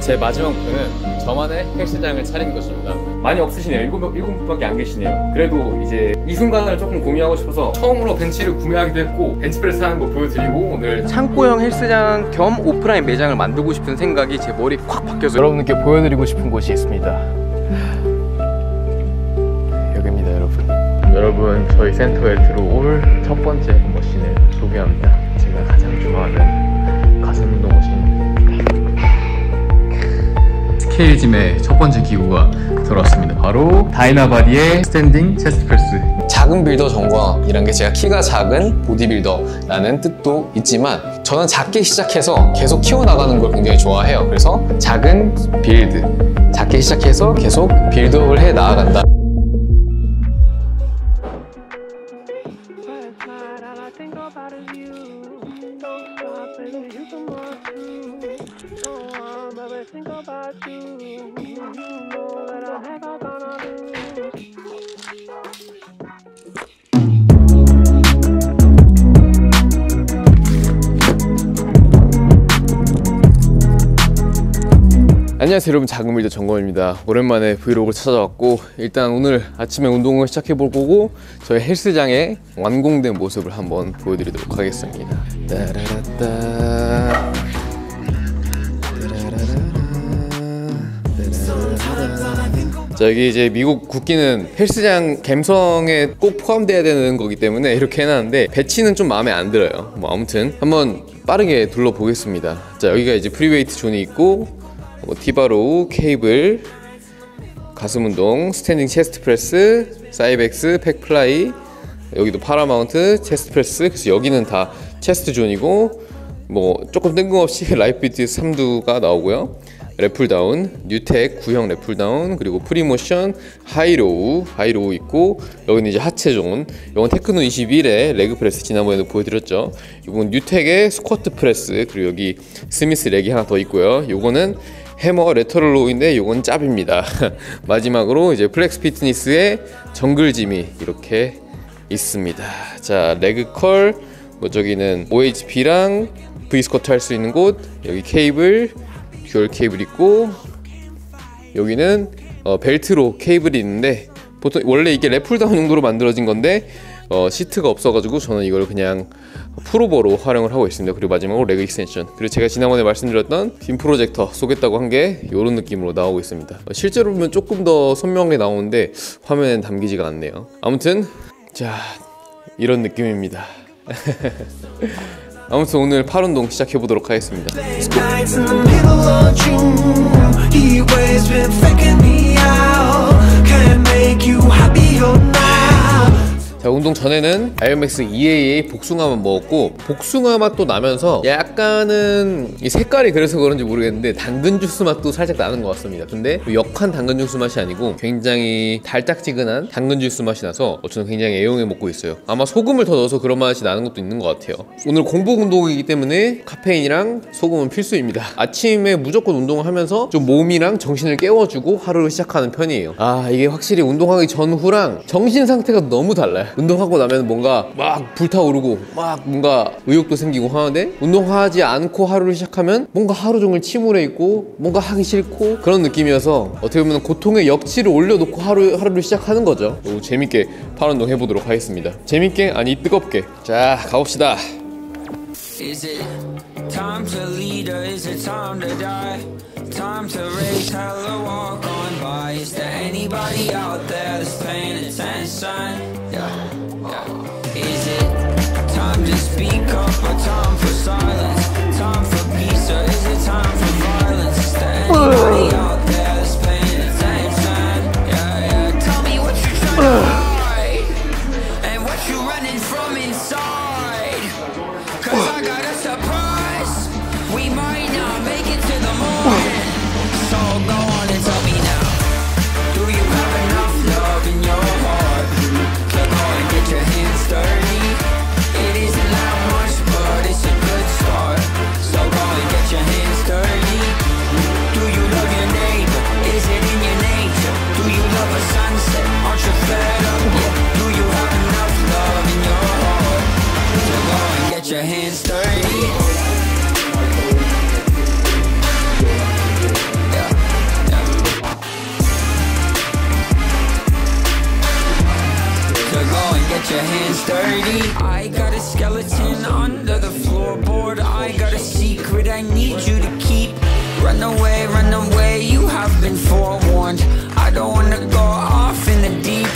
제 마지막 목표는 저만의 헬스장을 차리는 것입니다. 많이 없으시네요. 7분밖에 안 계시네요. 그래도 이제 이 순간을 조금 공유하고 싶어서 처음으로 벤치를 구매하기도 했고 벤치프레스 하는 거 보여드리고 오늘 창고형 헬스장 겸 오프라인 매장을 만들고 싶은 생각이 제 머리에 콱 박혀서 여러분께 보여드리고 싶은 곳이 있습니다. 여기입니다, 여러분. 여러분, 저희 센터에 들어올 첫 번째 머신을 소개합니다. 제가 가장 좋아하는 가슴 운동 머신입니다. 스케일짐의 첫 번째 기구가 들어왔습니다. 바로 다이나바디의 스탠딩 체스트 프레스. 작은 빌더 정광이란 게 제가 키가 작은 보디빌더라는 뜻도 있지만 저는 작게 시작해서 계속 키워나가는 걸 굉장히 좋아해요. 그래서 작은 빌드, 작게 시작해서 계속 빌드업을 해 나아간다. 안녕하세요 여러분, 작은 빌더 정검입니다. 오랜만에 브이로그를 찾아왔고 일단 오늘 아침에 운동을 시작해 볼 거고 저희 헬스장의 완공된 모습을 한번 보여드리도록 하겠습니다. 따라라따. 자, 여기 이제 미국 국기는 헬스장 갬성에 꼭 포함돼야 되는 거기 때문에 이렇게 해놨는데 배치는 좀 마음에 안 들어요. 뭐 아무튼 한번 빠르게 둘러보겠습니다. 자, 여기가 이제 프리웨이트 존이 있고 티바로우, 케이블, 가슴 운동, 스탠딩 체스트 프레스, 사이백스, 팩플라이, 여기도 파라마운트, 체스트 프레스. 그래서 여기는 다 체스트 존이고 뭐 조금 뜬금없이 라이프비트 3두가 나오고요. 랩풀다운, 뉴텍 구형 랩풀다운, 그리고 프리모션, 하이로우 있고 여기는 이제 하체 존. 이건 테크노 21의 레그 프레스 지난번에도 보여드렸죠. 이건 뉴텍의 스쿼트 프레스, 그리고 여기 스미스 렉이 하나 더 있고요. 요거는 해머 레터럴 로우인데 요건 짭입니다. 마지막으로 이제 플렉스 피트니스의 정글짐이 이렇게 있습니다. 자, 레그 컬, 뭐 저기는 OHP랑 V 스쿼트 할 수 있는 곳, 여기 케이블, 듀얼 케이블 있고 여기는 벨트로 케이블이 있는데 보통 원래 이게 랩풀다운 용도로 만들어진 건데 시트가 없어가지고 저는 이걸 그냥 풀오버로 활용을 하고 있습니다. 그리고 마지막으로 레그 익스텐션, 그리고 제가 지난번에 말씀드렸던 빔 프로젝터 쏘겠다고 한 게 이런 느낌으로 나오고 있습니다. 실제로 보면 조금 더 선명하게 나오는데 화면엔 담기지가 않네요. 아무튼 자, 이런 느낌입니다. 아무튼 오늘 팔 운동 시작해 보도록 하겠습니다. 자, 운동 전에는 아이언맥스 EAA 복숭아만 먹었고 복숭아 맛도 나면서 약간은 이 색깔이 그래서 그런지 모르겠는데 당근 주스 맛도 살짝 나는 것 같습니다. 근데 역한 당근 주스 맛이 아니고 굉장히 달짝지근한 당근 주스 맛이 나서 저는 굉장히 애용해 먹고 있어요. 아마 소금을 더 넣어서 그런 맛이 나는 것도 있는 것 같아요. 오늘 공복 운동이기 때문에 카페인이랑 소금은 필수입니다. 아침에 무조건 운동을 하면서 좀 몸이랑 정신을 깨워주고 하루를 시작하는 편이에요. 아, 이게 확실히 운동하기 전후랑 정신 상태가 너무 달라요. 운동하고 나면 뭔가 막 불타오르고 막 뭔가 의욕도 생기고 하는데 운동하지 않고 하루를 시작하면 뭔가 하루 종일 침울해 있고 뭔가 하기 싫고 그런 느낌이어서 어떻게 보면 고통의 역치를 올려놓고 하루를 시작하는 거죠. 재밌게 팔 운동 해보도록 하겠습니다. 재밌게? 아니 뜨겁게. 자, 가봅시다. Is it time to lead or is it time to die? Time to raise hell or walk on by. Is there anybody out there that's paying attention? Yeah. Is it time to speak up or time for silence? Time for peace or is it time for violence? Is there anybody out there that's paying attention? Yeah. Tell me what you're trying to hide and what you're running from inside. Cause I got a surprise. We might not make it to the morning. So go on and tell me now. Do you have enough love in your heart to go and get your hands dirty? It isn't that much, but it's a good start. So go and get your hands dirty. sturdy. I got a skeleton under the floorboard. I got a secret I need you to keep. Run away, you have been forewarned. I don't wanna go off in the deep.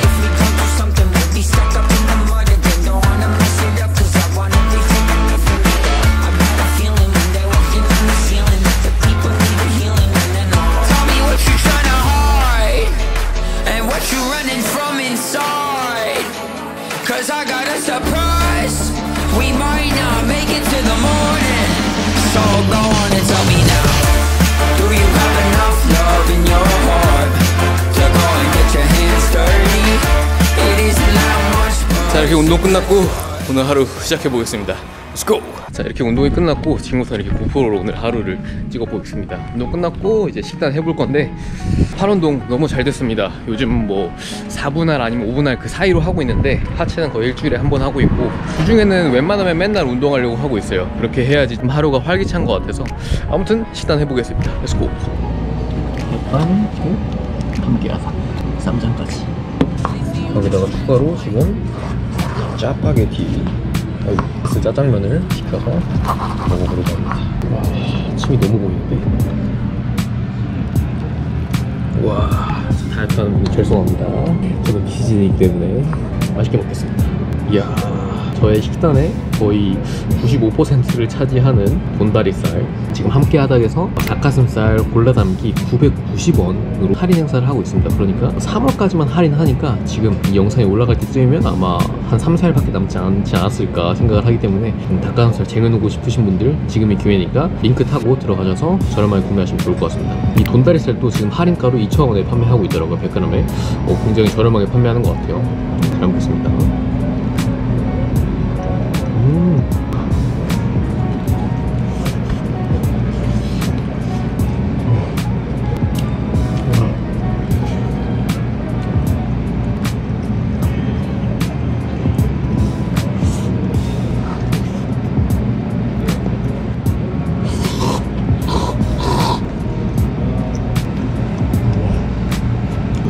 If we don't do something, we'll be stuck up in the mud again. Don't wanna mess it up, cause I want everything I need from you. I got a feeling when they're walking on the ceiling that the people need a healing when they're not. Tell me what you're trying to hide and what you're running from inside. Cause I got a surprise. We might not make it to the morning. So go on and tell me now. Do you have enough love in your heart to go and get your hands dirty? It isn't that much. 자, 이렇게 운동 끝났고 오늘 하루 시작해 보겠습니다. Let's go! 자, 이렇게 운동이 끝났고 지금부터 이렇게 고프로로 오늘 하루를 찍어 보겠습니다. 운동 끝났고 이제 식단 해볼 건데 팔 운동 너무 잘 됐습니다. 요즘 뭐 4분할 아니면 5분할 그 사이로 하고 있는데 하체는 거의 일주일에 한 번 하고 있고 주중에는 웬만하면 맨날 운동하려고 하고 있어요. 그렇게 해야지 좀 하루가 활기찬 것 같아서 아무튼 식단 해보겠습니다. Let's go! 햇반, 함께하자. 쌈장까지. 거기다가 추가로 지금 짜파게티 그 짜장면을 시켜서 먹어보려고 합니다. 와, 침이 너무 보이는데. 와, 다이어트 하는 분들 죄송합니다. 저는 비지니이기 때문에 맛있게 먹겠습니다. 이야, 저의 식단의 거의 95%를 차지하는 돈다리살, 지금 함께하다에서 닭가슴살 골라담기 990원으로 할인 행사를 하고 있습니다. 그러니까 3월까지만 할인하니까 지금 이 영상이 올라갈 때쯤이면 아마 한 3, 4일밖에 남지 않지 않았을까 생각을 하기 때문에 닭가슴살 쟁여놓고 싶으신 분들 지금이 기회니까 링크 타고 들어가셔서 저렴하게 구매하시면 좋을 것 같습니다. 이 돈다리살도 지금 할인가로 2,000원에 판매하고 있더라고요. 100g에 굉장히 저렴하게 판매하는 것 같아요. 잘 먹겠습니다.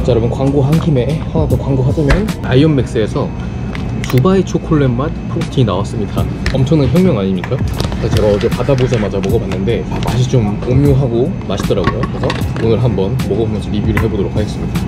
자, 여러분 광고 한 김에 하나 더 광고 하자면 아이언맥스에서 두바이 초콜릿 맛 프로틴이 나왔습니다. 엄청난 혁명 아닙니까? 제가 어제 받아보자마자 먹어봤는데 맛이 좀 오묘하고 맛있더라고요. 그래서 오늘 한번 먹어보면서 리뷰를 해보도록 하겠습니다.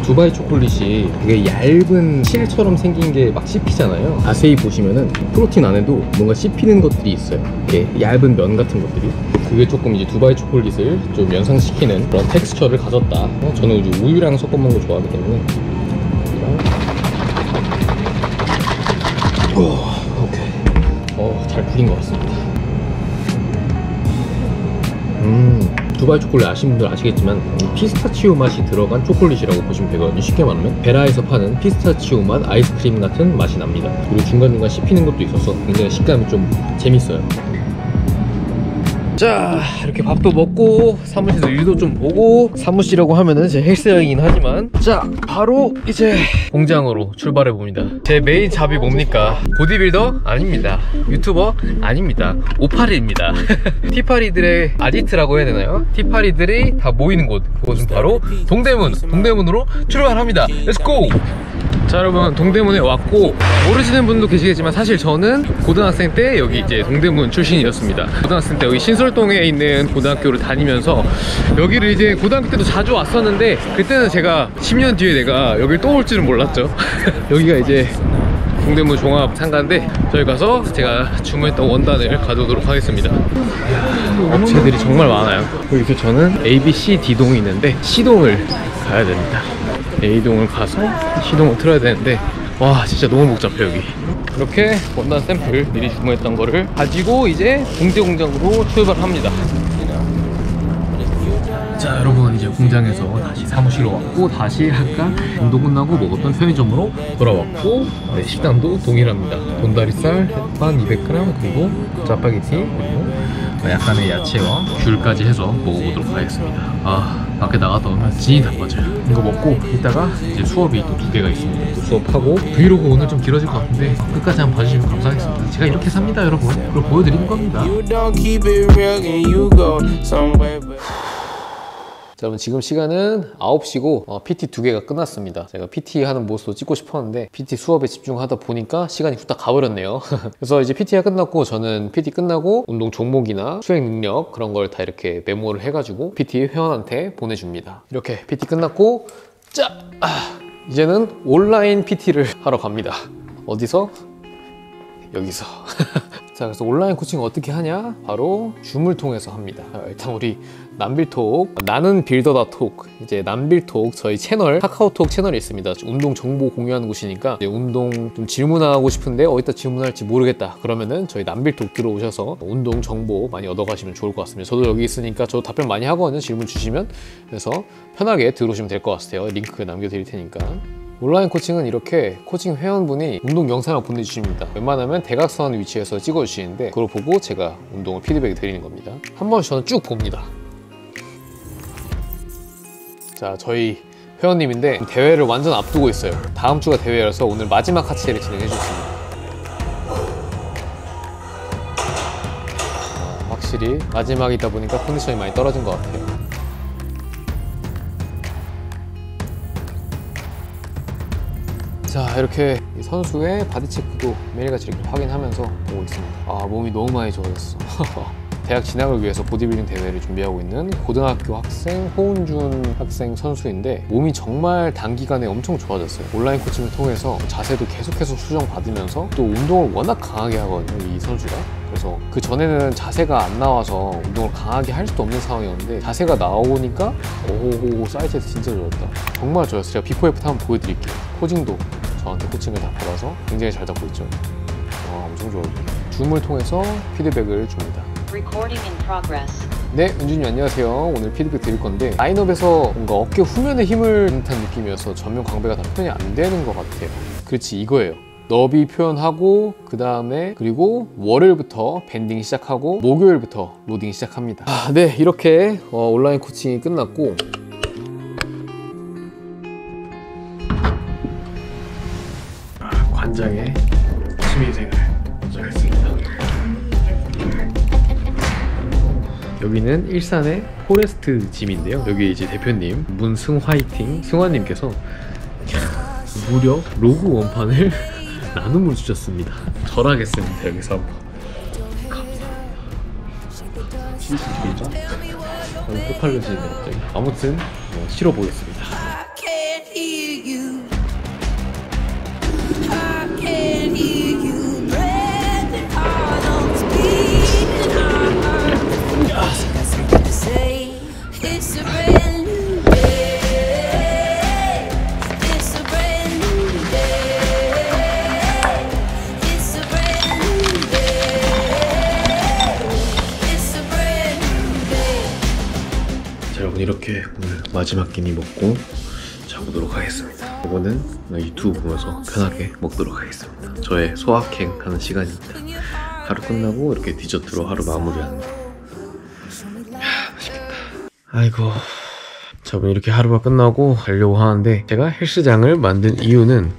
두바이 초콜릿이 되게 얇은 실처럼 생긴 게 막 씹히잖아요. 자세히 보시면은 프로틴 안에도 뭔가 씹히는 것들이 있어요. 이렇게 얇은 면 같은 것들이. 그게 조금 이제 두바이 초콜릿을 좀 연상시키는 그런 텍스처를 가졌다. 저는 이제 우유랑 섞어 먹는 거 좋아하기 때문에. 오케이. 잘 풀린 것 같습니다. 두바이 초콜릿 아시는 분들 아시겠지만 피스타치오 맛이 들어간 초콜릿이라고 보시면 되거든요. 쉽게 말하면 베라에서 파는 피스타치오 맛 아이스크림 같은 맛이 납니다. 그리고 중간중간 씹히는 것도 있어서 굉장히 식감이 좀 재밌어요. 자, 이렇게 밥도 먹고 사무실에서 일도 좀 보고, 사무실이라고 하면은 제 헬스장이긴 하지만, 자, 바로 이제 공장으로 출발해 봅니다. 제 메인 잡이 뭡니까? 보디빌더? 아닙니다. 유튜버? 아닙니다. 오파리입니다. 티파리들의 아지트라고 해야 되나요? 티파리들이 다 모이는 곳, 그곳은 바로 동대문으로 출발합니다. 렛츠고! 자, 여러분 동대문에 왔고, 모르시는 분도 계시겠지만 사실 저는 고등학생 때 여기 이제 동대문 출신이었습니다. 고등학생 때 여기 신설동에 있는 고등학교를 다니면서 여기를 이제 고등학교 때도 자주 왔었는데, 그때는 제가 10년 뒤에 내가 여길 또 올 줄은 몰랐죠. 여기가 이제 동대문 종합상가인데 저희 가서 제가 주문했던 원단을 가져오도록 하겠습니다. 업체들이 정말 많아요. 여기서 저는 A, B, C, D동이 있는데 C동을 가야 됩니다. A동을 가서 C동을 틀어야 되는데, 와 진짜 너무 복잡해. 여기 이렇게 원단 샘플 미리 주문했던 거를 가지고 이제 공제 공장으로 출발합니다. 자, 여러분 이제 공장에서 다시 사무실로 왔고, 다시 아까 운동 끝나고 먹었던 편의점으로 돌아왔고, 네, 식단도 동일합니다. 돈다리살, 햇반 200g, 그리고 짜파게티, 그리고 약간의 야채와 귤까지 해서 먹어보도록 하겠습니다. 밖에 나갔다 오면 진이 다 빠져요. 이거 먹고 이따가 이제 수업이 또 2개가 있습니다. 또 수업하고, 브이로그 오늘 좀 길어질 것 같은데 끝까지 한번 봐주시면 감사하겠습니다. 제가 이렇게 삽니다, 여러분. 그걸 보여드리는 겁니다. 자, 여러분 지금 시간은 9시고 PT 2개가 끝났습니다. 제가 PT 하는 모습도 찍고 싶었는데 PT 수업에 집중하다 보니까 시간이 후딱 가버렸네요. 그래서 이제 PT가 끝났고 저는 PT 끝나고 운동 종목이나 수행 능력 그런 걸 다 이렇게 메모를 해가지고 PT 회원한테 보내줍니다. 이렇게 PT 끝났고 이제는 온라인 PT를 하러 갑니다. 어디서? 여기서. 자, 그래서 온라인 코칭 어떻게 하냐? 바로 줌을 통해서 합니다. 일단 우리 남빌톡, 나는 빌더다 톡, 이제 남빌톡 저희 채널, 카카오톡 채널이 있습니다. 운동 정보 공유하는 곳이니까 이제 운동 좀 질문하고 싶은데 어디다 질문할지 모르겠다 그러면은 저희 남빌톡 들어오셔서 운동 정보 많이 얻어가시면 좋을 것 같습니다. 저도 여기 있으니까 저 답변 많이 하거든요. 질문 주시면. 그래서 편하게 들어오시면 될 것 같아요. 링크 남겨드릴 테니까. 온라인 코칭은 이렇게 코칭 회원분이 운동 영상을 보내주십니다. 웬만하면 대각선 위치에서 찍어주시는데 그걸 보고 제가 운동을 피드백 드리는 겁니다. 한 번씩 저는 쭉 봅니다. 자, 저희 회원님인데 대회를 완전 앞두고 있어요. 다음 주가 대회라서 오늘 마지막 하체를 진행해 줬습니다. 확실히 마지막이다 보니까 컨디션이 많이 떨어진 것 같아요. 자, 이렇게 선수의 바디 체크도 매일같이 이렇게 확인하면서 보고 있습니다. 아, 몸이 너무 많이 좋아졌어. 대학 진학을 위해서 보디빌딩 대회를 준비하고 있는 고등학교 학생 호은준 학생 선수인데 몸이 정말 단기간에 엄청 좋아졌어요. 온라인 코칭을 통해서 자세도 계속해서 수정받으면서 또 운동을 워낙 강하게 하거든요, 이 선수가. 그래서 그 전에는 자세가 안 나와서 운동을 강하게 할 수도 없는 상황이었는데 자세가 나오니까 오호호 사이즈에서 진짜 좋았다. 정말 좋았어요. 제가 비포 애프터 한번 보여드릴게요. 포징도 저한테 코칭을 다 받아서 굉장히 잘 잡고 있죠. 엄청 좋아요. 줌을 통해서 피드백을 줍니다. 네, 은준님 안녕하세요. 오늘 피드백 드릴 건데 라인업에서 뭔가 어깨 후면에 힘을 듯한 느낌이어서 전면 광배가 다 표현이 안 되는 것 같아요. 그렇지, 이거예요. 너비 표현하고 그 다음에 그리고 월요일부터 밴딩 시작하고 목요일부터 로딩 시작합니다. 네, 이렇게 온라인 코칭이 끝났고 관장의 취미생활 시작했습니다. 여기는 일산의 포레스트 짐인데요. 여기 이제 대표님 문승화이팅 승화님께서 무려 로그 원판을 나눔을 주셨습니다. 절하겠습니다. 여기서 한번 감사합니다. 너무 쪽팔려지는데 갑자기. 아무튼 실어보겠습니다. 여러분, 이렇게 오늘 마지막 끼니 먹고 자보도록 하겠습니다. 이거는 유튜브 보면서 편하게 먹도록 하겠습니다. 저의 소확행 하는 시간입니다. 하루 끝나고 이렇게 디저트로 하루 마무리하는 거. 맛있겠다. 아이고, 저분 이렇게 하루가 끝나고 가려고 하는데 제가 헬스장을 만든 이유는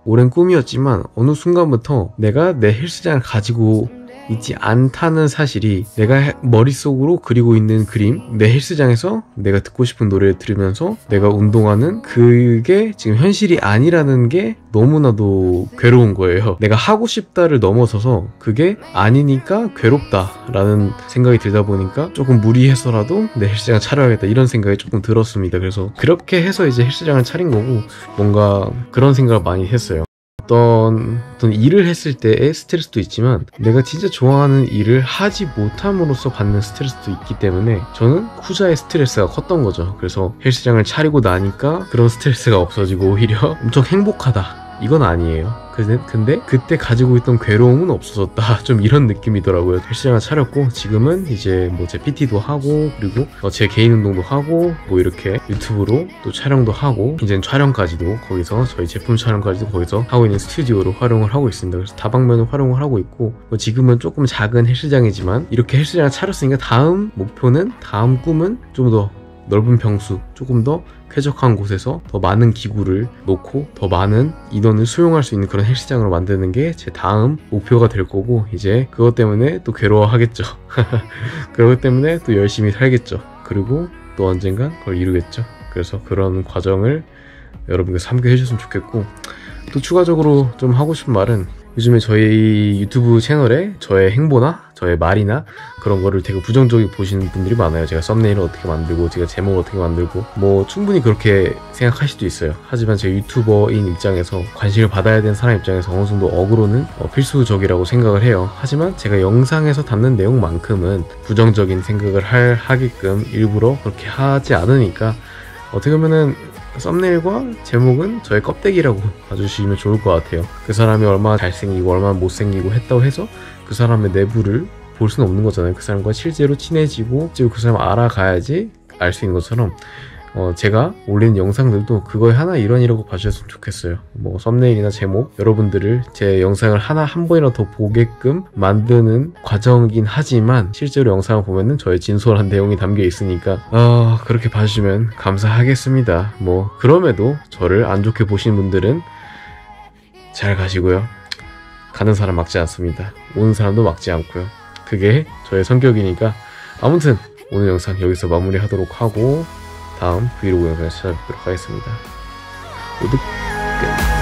오랜 꿈이었지만 어느 순간부터 내가 내 헬스장을 가지고 있지 않다는 사실이 내가 머릿속으로 그리고 있는 그림, 내 헬스장에서 내가 듣고 싶은 노래를 들으면서 내가 운동하는 그게 지금 현실이 아니라는 게 너무나도 괴로운 거예요. 내가 하고 싶다를 넘어서서 그게 아니니까 괴롭다라는 생각이 들다 보니까 조금 무리해서라도 내 헬스장을 차려야겠다 이런 생각이 조금 들었습니다. 그래서 그렇게 해서 이제 헬스장을 차린 거고 뭔가 그런 생각을 많이 했어요. 어떤 일을 했을 때의 스트레스도 있지만 내가 진짜 좋아하는 일을 하지 못함으로써 받는 스트레스도 있기 때문에 저는 후자의 스트레스가 컸던 거죠. 그래서 헬스장을 차리고 나니까 그런 스트레스가 없어지고 오히려 엄청 행복하다. 이건 아니에요. 근데 그때 가지고 있던 괴로움은 없어졌다. 좀 이런 느낌이더라고요. 헬스장을 차렸고 지금은 이제 뭐 제 PT도 하고 그리고 제 개인 운동도 하고 뭐 이렇게 유튜브로 또 촬영도 하고 이제는 촬영까지도 거기서 저희 제품 촬영까지도 거기서 하고 있는 스튜디오로 활용을 하고 있습니다. 그래서 다방면을 활용을 하고 있고 뭐 지금은 조금 작은 헬스장이지만 이렇게 헬스장을 차렸으니까 다음 목표는 다음 꿈은 좀 더 넓은 평수, 조금 더 쾌적한 곳에서 더 많은 기구를 놓고 더 많은 인원을 수용할 수 있는 그런 헬스장으로 만드는 게 제 다음 목표가 될 거고 이제 그것 때문에 또 괴로워하겠죠. 그것 때문에 또 열심히 살겠죠. 그리고 또 언젠가 그걸 이루겠죠. 그래서 그런 과정을 여러분께서 함께 해주셨으면 좋겠고, 또 추가적으로 좀 하고 싶은 말은, 요즘에 저희 유튜브 채널에 저의 행보나 저의 말이나 그런 거를 되게 부정적으로 보시는 분들이 많아요. 제가 썸네일을 어떻게 만들고 제가 제목을 어떻게 만들고, 뭐 충분히 그렇게 생각할 수도 있어요. 하지만 제가 유튜버인 입장에서, 관심을 받아야 되는 사람 입장에서 어느 정도 어그로는 필수적이라고 생각을 해요. 하지만 제가 영상에서 담는 내용만큼은 부정적인 생각을 하게끔 일부러 그렇게 하지 않으니까, 어떻게 보면은 썸네일과 제목은 저의 껍데기라고 봐주시면 좋을 것 같아요. 그 사람이 얼마나 잘생기고 얼마나 못생기고 했다고 해서 그 사람의 내부를 볼 수는 없는 거잖아요. 그 사람과 실제로 친해지고 그 사람 알아가야지 알 수 있는 것처럼, 제가 올리는 영상들도 그거의 하나 일환이라고 봐주셨으면 좋겠어요. 뭐 썸네일이나 제목, 여러분들을 제 영상을 한 번이라도 더 보게끔 만드는 과정이긴 하지만, 실제로 영상을 보면은 저의 진솔한 내용이 담겨 있으니까 그렇게 봐주시면 감사하겠습니다. 뭐 그럼에도 저를 안 좋게 보시는 분들은 잘 가시고요. 가는 사람 막지 않습니다. 오는 사람도 막지 않고요. 그게 저의 성격이니까. 아무튼 오늘 영상 여기서 마무리하도록 하고, 다음 브이로그 영상에서 찾아뵙도록 하겠습니다. 모두 끝.